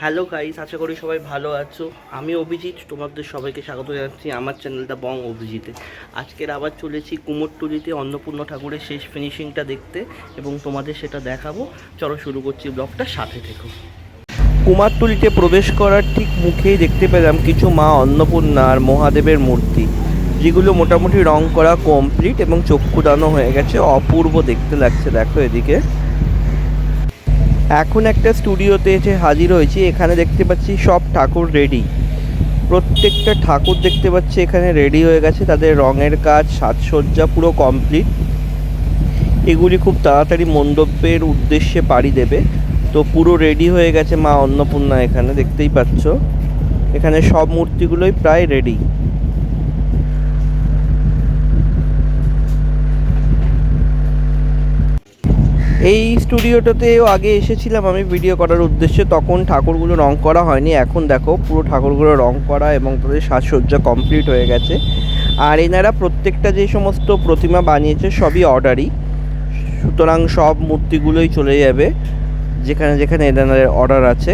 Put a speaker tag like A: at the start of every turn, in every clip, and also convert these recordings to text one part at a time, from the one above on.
A: Hello guys, আশা করি সবাই ভালো আছো। আমি অভিজিৎ, তোমাদের সবাইকে স্বাগত জানাচ্ছি আমার চ্যানেলটা বং অভিজিতে। আজকের আবার চলেছি কুমোরটুলিতে অন্নপূর্ণা ঠাকুরের শেষ ফিনিশিংটা দেখতে এবং তোমাদের সেটা দেখাবো। চলো শুরু করছি ব্লগটা, সাথে থেকো। কুমারটুলিতে প্রবেশ করার ঠিক মুখেই দেখতে পেলাম কিছু মা অন্নপূর্ণা আর মহাদেবের মূর্তি, যেগুলো মোটামুটি রং করা কমপ্লিট এবং চক্ষুদানও হয়ে গেছে। অপূর্ব দেখতে লাগছে, দেখো এদিকে। এখন একটা স্টুডিওতে এসে হাজির হয়েছি। এখানে দেখতে পাচ্ছি সব ঠাকুর রেডি, প্রত্যেকটা ঠাকুর দেখতে পাচ্ছি এখানে রেডি হয়ে গেছে। তাদের রঙের কাজ, সাজসজ্জা পুরো কমপ্লিট। এগুলি খুব তাড়াতাড়ি মণ্ডপের উদ্দেশ্যে পাড়ি দেবে। তো পুরো রেডি হয়ে গেছে মা অন্নপূর্ণা, এখানে দেখতেই পাচ্ছ। এখানে সব মূর্তিগুলোই প্রায় রেডি। এই স্টুডিওটাতেও আগে এসেছিলাম আমি ভিডিও করার উদ্দেশ্যে, তখন ঠাকুরগুলো রং করা হয়নি। এখন দেখো পুরো ঠাকুরগুলো রং করা এবং তাদের সাজসজ্জা কমপ্লিট হয়ে গেছে। আর এনারা প্রত্যেকটা যে সমস্ত প্রতিমা বানিয়েছে সবই অর্ডারই, সুতরাং সব মূর্তিগুলোই চলে যাবে যেখানে যেখানে এনাদের অর্ডার আছে।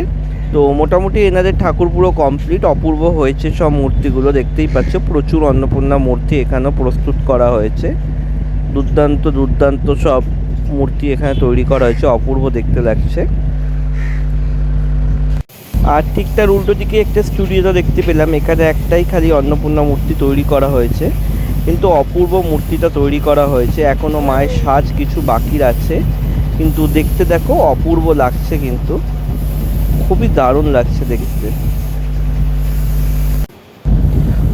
A: তো মোটামুটি এনাদের ঠাকুর পুরো কমপ্লিট, অপূর্ব হয়েছে সব মূর্তিগুলো, দেখতেই পাচ্ছ। প্রচুর অন্নপূর্ণা মূর্তি এখানেও প্রস্তুত করা হয়েছে। দুর্দান্ত দুর্দান্ত সব মূর্তি এখানে তৈরি করা হয়েছে, অপূর্ব দেখতে লাগছে। আর ঠিক তার উল্টো দিকে একটা স্টুডিওটা দেখতে পেলাম। এখানে একটাই খালি অন্নপূর্ণা মূর্তি তৈরি করা হয়েছে, কিন্তু অপূর্ব মূর্তিটা তৈরি করা হয়েছে। এখনও মায়ের সাজ কিছু বাকি আছে, কিন্তু দেখতে দেখো অপূর্ব লাগছে, কিন্তু খুবই দারুণ লাগছে দেখতে।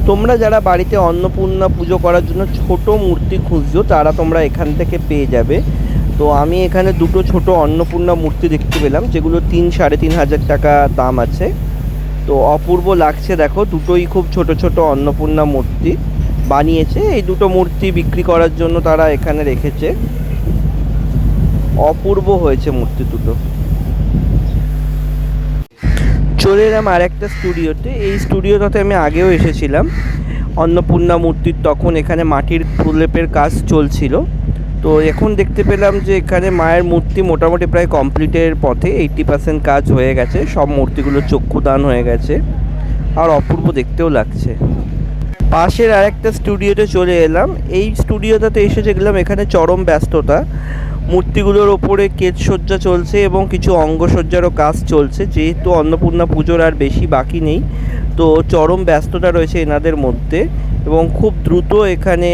A: তোমরা যারা বাড়িতে অন্নপূর্ণা পুজো করার জন্য ছোট মূর্তি খুঁজছো, তারা তোমরা এখান থেকে পেয়ে যাবে। তো আমি এখানে দুটো ছোট অন্নপূর্ণা মূর্তি দেখতে পেলাম, যেগুলো 3-3.5 টাকা দাম আছে। তো অপূর্ব লাগছে দেখো, দুটোই খুব ছোট ছোট অন্নপূর্ণা মূর্তি বানিয়েছে। এই দুটো মূর্তি বিক্রি করার জন্য তারা এখানে রেখেছে। অপূর্ব হয়েছে মূর্তি দুটো। চলে এলাম আর একটা স্টুডিওতে। এই স্টুডিওটাতে আমি আগেও এসেছিলাম অন্নপূর্ণা মূর্তির, তখন এখানে মাটির প্রলেপের কাজ চলছিল। তো এখন দেখতে পেলাম যে এখানে মায়ের মূর্তি মোটামুটি প্রায় কমপ্লিটের পথে, 80% কাজ হয়ে গেছে। সব মূর্তিগুলো চক্ষুদান হয়ে গেছে, আর অপূর্ব দেখতেও লাগছে। পাশের আরেকটা স্টুডিওতে চলে এলাম। এই স্টুডিওটাতে এসে দেখলাম এখানে চরম ব্যস্ততা। মূর্তিগুলোর ওপরে কেচসজ্জা চলছে এবং কিছু অঙ্গসজ্জারও কাজ চলছে, যেহেতু অন্নপূর্ণা পুজোর আর বেশি বাকি নেই। তো চরম ব্যস্ততা রয়েছে এনাদের মধ্যে এবং খুব দ্রুত এখানে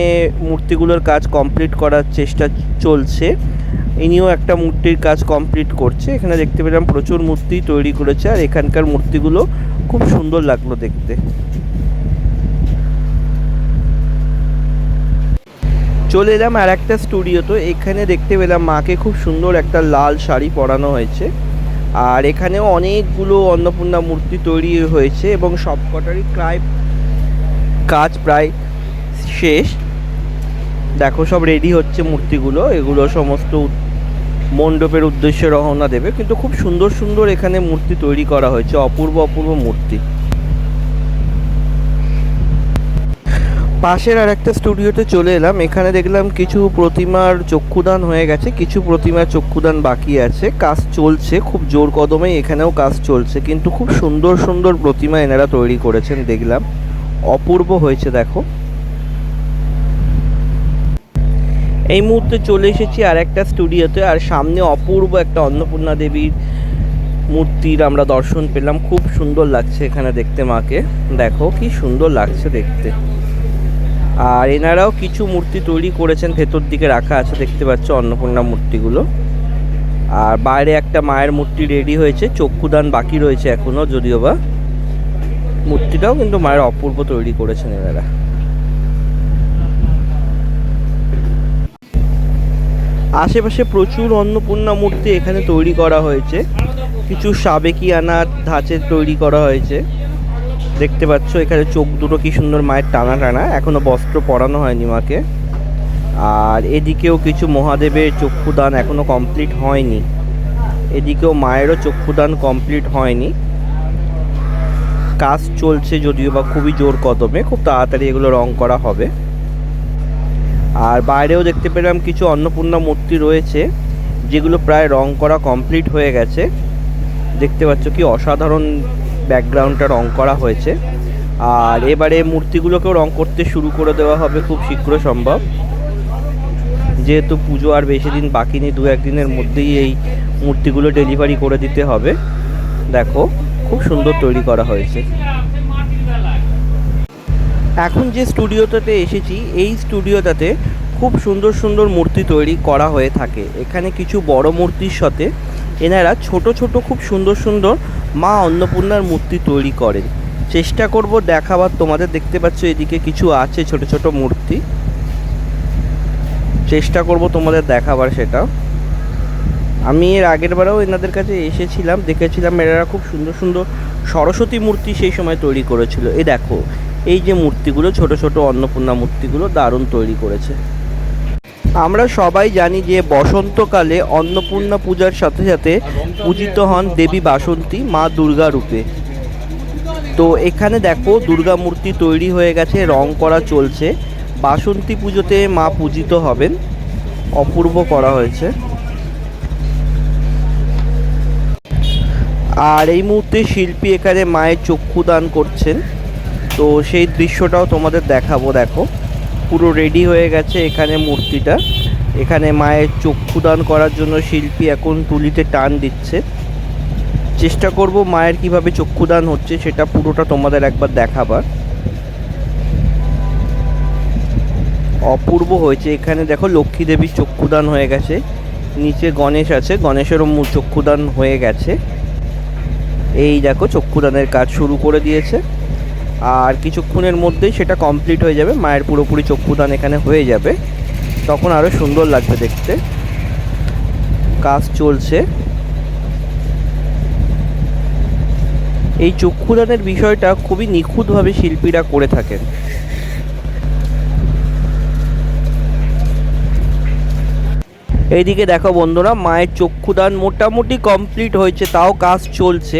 A: মূর্তিগুলোর কাজ কমপ্লিট করার চেষ্টা চলছে। ইনিও একটা মূর্তির কাজ কমপ্লিট করছে। এখানে দেখতে পেলাম প্রচুর মূর্তি তৈরি করেছে, আর এখানকার মূর্তিগুলো খুব সুন্দর লাগলো দেখতে। চলে এলাম আর একটা স্টুডিওতে। এখানে দেখতে পেলাম মাকে খুব সুন্দর একটা লাল শাড়ি পরানো হয়েছে, আর এখানেও অনেকগুলো অন্নপূর্ণা মূর্তি তৈরি হয়েছে এবং সবকটারই কাজ প্রায় শেষ। দেখো সব রেডি হচ্ছে মূর্তিগুলো, এগুলো সমস্ত মণ্ডপের উদ্দেশ্যে রওনা দেবে। কিন্তু খুব সুন্দর সুন্দর এখানে মূর্তি তৈরি করা হয়েছে, অপূর্ব অপূর্ব মূর্তি। পাশের আর একটা স্টুডিওতে চলে এলাম। এখানে দেখলাম কিছু প্রতিমার চক্ষুদান হয়ে গেছে, কিছু প্রতিমার চক্ষুদান বাকি আছে। কাজ চলছে খুব জোর কদমে, এখানেও কাজ চলছে, কিন্তু খুব সুন্দর সুন্দর প্রতিমা এনারা তৈরি করেছেন, দেখলাম অপূর্ব হয়েছে দেখো। এই মুহূর্তে চলে এসেছি আর একটা স্টুডিওতে, আর সামনে অপূর্ব একটা অন্নপূর্ণা দেবীর মূর্তির আমরা দর্শন পেলাম। খুব সুন্দর লাগছে এখানে দেখতে মাকে, দেখো কি সুন্দর লাগছে দেখতে। আর এনারাও কিছু মূর্তি তৈরি করেছেন, ভেতর দিকে রাখা আছে, দেখতে পাচ্ছ অন্নপূর্ণা মূর্তিগুলো। আর বাইরে একটা মায়ের মূর্তি রেডি হয়েছে, চক্ষুদান বাকি রয়েছে এখনো, যদিও বা মূর্তিটাও কিন্তু মায়ের অপূর্ব তৈরি করেছেন এনারা। আশেপাশে প্রচুর অন্নপূর্ণা মূর্তি এখানে তৈরি করা হয়েছে, কিছু সাবেকিয়ানা ধাঁচের তৈরি করা হয়েছে। দেখতে পাচ্ছ এখানে চোখ দুটো কি সুন্দর মায়ের টানা টানা, এখনো বস্ত্র পরানো হয়নি মাকে। আর এদিকেও কিছু মহাদেবের চক্ষুদান এখনো কমপ্লিট হয়নি, এদিকেও মায়েরও চক্ষুদান কমপ্লিট হয়নি। কাজ চলছে যদিও বা খুবই জোর কদমে, খুব তাড়াতাড়ি এগুলো রং করা হবে। আর বাইরেও দেখতে পেলাম কিছু অন্নপূর্ণা মূর্তি রয়েছে, যেগুলো প্রায় রং করা কমপ্লিট হয়ে গেছে। দেখতে পাচ্ছ কি অসাধারণ ব্যাকগ্রাউন্ডটা রং করা হয়েছে। আর এবারে মূর্তিগুলোকেও রং করতে শুরু করে দেওয়া হবে খুব শীঘ্র সম্ভব, যেহেতু পুজো আর বেশি দিন বাকি নেই, 2-1 দিনের মধ্যেই এই মূর্তিগুলো ডেলিভারি করে দিতে হবে। দেখো খুব সুন্দর তৈরি করা হয়েছে। এখন যে স্টুডিওটাতে এসেছি, এই স্টুডিওটাতে খুব সুন্দর সুন্দর মূর্তি তৈরি করা হয়ে থাকে। এখানে কিছু বড় মূর্তির সাথে এনারা ছোট ছোট খুব সুন্দর সুন্দর মা অন্নপূর্ণার মূর্তি তৈরি করেন। চেষ্টা করব দেখাবার তোমাদের। দেখতে পাচ্ছ এদিকে কিছু আছে ছোট ছোট মূর্তি, চেষ্টা করব তোমাদের দেখাবার সেটা। আমি এর আগের বারেও এনাদের কাছে এসেছিলাম, দেখেছিলাম এনারা খুব সুন্দর সুন্দর সরস্বতী মূর্তি সেই সময় তৈরি করেছিল। এই দেখো এই যে মূর্তিগুলো, ছোট ছোট অন্নপূর্ণা মূর্তিগুলো দারুণ তৈরি করেছে। আমরা সবাই জানি যে বসন্তকালে অন্নপূর্ণা পূজার সাথে সাথে পূজিত হন দেবী বাসন্তী মা দুর্গা রূপে। তো এখানে দেখো দুর্গা মূর্তি তৈরি হয়ে গেছে, রং করা চলছে। বাসন্তী পুজোতে মা পূজিত হবেন, অপূর্ব করা হয়েছে। আর এই মুহূর্তে শিল্পী এখানে মায়ের চক্ষুদান করছেন, তো সেই দৃশ্যটাও তোমাদের দেখাবো। দেখো পুরো রেডি হয়ে গেছে এখানে মূর্তিটা। এখানে মায়ের চক্ষুদান করার জন্য শিল্পী এখন তুলিতে টান দিচ্ছে। চেষ্টা করব মায়ের কিভাবে চক্ষুদান হচ্ছে সেটা পুরোটা তোমাদের একবার দেখাবার। অপূর্ব হয়েছে। এখানে দেখো লক্ষ্মী দেবীর চক্ষুদান হয়ে গেছে, নিচে গণেশ আছে, গণেশেরও চক্ষুদান হয়ে গেছে। এই দেখো চক্ষুদানের কাজ শুরু করে দিয়েছে, আর কিছুক্ষণের মধ্যেই সেটা কমপ্লিট হয়ে যাবে। মায়ের পুরোপুরি চক্ষুদান এখানে হয়ে যাবে, তখন আরও সুন্দর লাগবে দেখতে। কাজ চলছে। এই চক্ষুদানের বিষয়টা খুবই নিখুঁতভাবে শিল্পীরা করে থাকেন। এইদিকে দেখো বন্ধুরা, মায়ের চক্ষুদান মোটামুটি কমপ্লিট হয়েছে, তাও কাজ চলছে।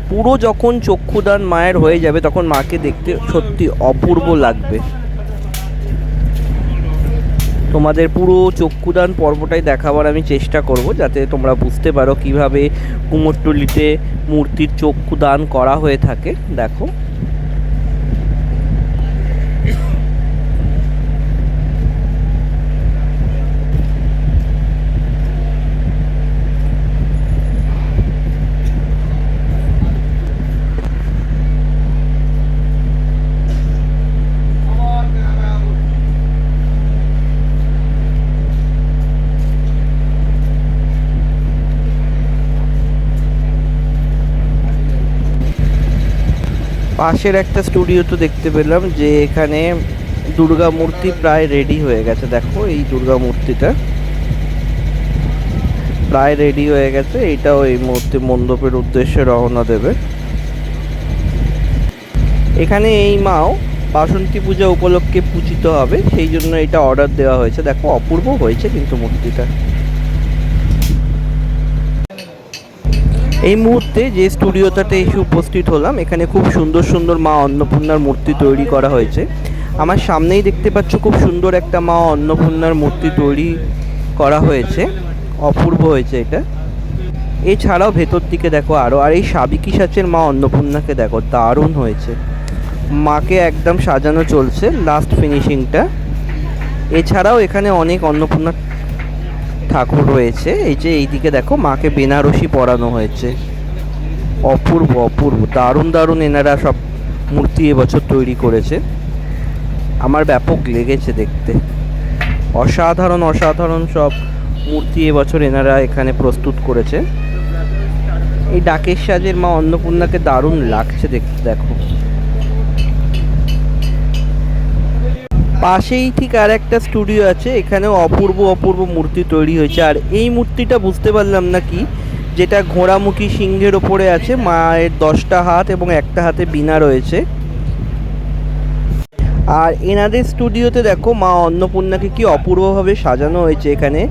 A: পুরো যখন চক্ষুদান মায়ের হয়ে যাবে তখন মাকে দেখতে সত্যি অপূর্ব লাগবে। তোমাদের পুরো চক্ষুদান পর্বটাই দেখাবার আমি চেষ্টা করব, যাতে তোমরা বুঝতে পারো কিভাবে কুমোরটুলিতে মূর্তির চক্ষুদান করা হয়ে থাকে। দেখো পাশের একটা স্টুডিও তো দেখতে পেলাম যে এখানে দুর্গা মূর্তি প্রায় রেডি হয়ে গেছে। দেখো এই দুর্গা মূর্তিটা প্রায় রেডি হয়ে গেছে, এইটাও এই মুহূর্তে মণ্ডপের উদ্দেশ্যে রওনা দেবে। এখানে এই মাও বাসন্তী পূজা উপলক্ষে পূজিত হবে, সেই জন্য এটা অর্ডার দেওয়া হয়েছে। দেখো অপূর্ব হয়েছে কিন্তু মূর্তিটা। এই মুহূর্তে যে স্টুডিওটাতে এসে উপস্থিত হলাম, এখানে খুব সুন্দর সুন্দর মা অন্নপূর্ণার মূর্তি তৈরি করা হয়েছে। আমার সামনেই দেখতে পাচ্ছ খুব সুন্দর একটা মা অন্নপূর্ণার মূর্তি তৈরি করা হয়েছে, অপূর্ব হয়েছে এটা। এছাড়াও ভেতর দিকে দেখো আরও, আর এই সাবিকি সাচের মা অন্নপূর্ণাকে দেখো, দারুণ হয়েছে। মাকে একদম সাজানো চলছে, লাস্ট ফিনিশিংটা। এছাড়াও এখানে অনেক অন্নপূর্ণা ঠাকুর রয়েছে। এই যে এইদিকে দেখো মাকে বেনারসি পরানো হয়েছে, অপূর্ব অপূর্ব, দারুণ দারুণ এনারা সব মূর্তি এবছর তৈরি করেছে। আমার ব্যাপক লেগেছে দেখতে, অসাধারণ অসাধারণ সব মূর্তি এবছর এনারা এখানে প্রস্তুত করেছে। এই ডাকের সাজের মা অন্নপূর্ণাকে দারুণ লাগছে দেখতে। দেখো পাশেই ঠিক আর একটা স্টুডিও আছে, এখানেও অপূর্ব অপূর্ব মূর্তি তৈরি হয়েছে। আর এই মূর্তিটা বুঝতে পারলাম না কি, যেটা ঘোড়ামুখী সিংহের ওপরে আছে, মায়ের 10টা হাত এবং একটা হাতে বীণা রয়েছে। আর এনাদের স্টুডিওতে দেখো মা অন্নপূর্ণাকে কি অপূর্বভাবে সাজানো হয়েছে। এখানে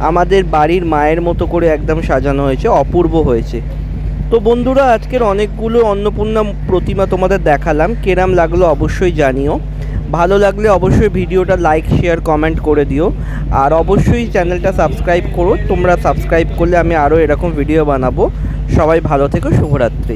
A: আমাদের বাড়ির মায়ের মতো করে একদম সাজানো হয়েছে, অপূর্ব হয়েছে। তো বন্ধুরা, আজকের অনেকগুলো অন্নপূর্ণা প্রতিমা তোমাদের দেখালাম, কেরাম লাগলো অবশ্যই জানিও। ভালো লাগলে অবশ্যই ভিডিওটা লাইক শেয়ার কমেন্ট করে দিও, আর অবশ্যই চ্যানেলটা সাবস্ক্রাইব করো। তোমরা সাবস্ক্রাইব করলে আমি আরও এরকম ভিডিও বানাবো। সবাই ভালো থেকো, শুভরাত্রি।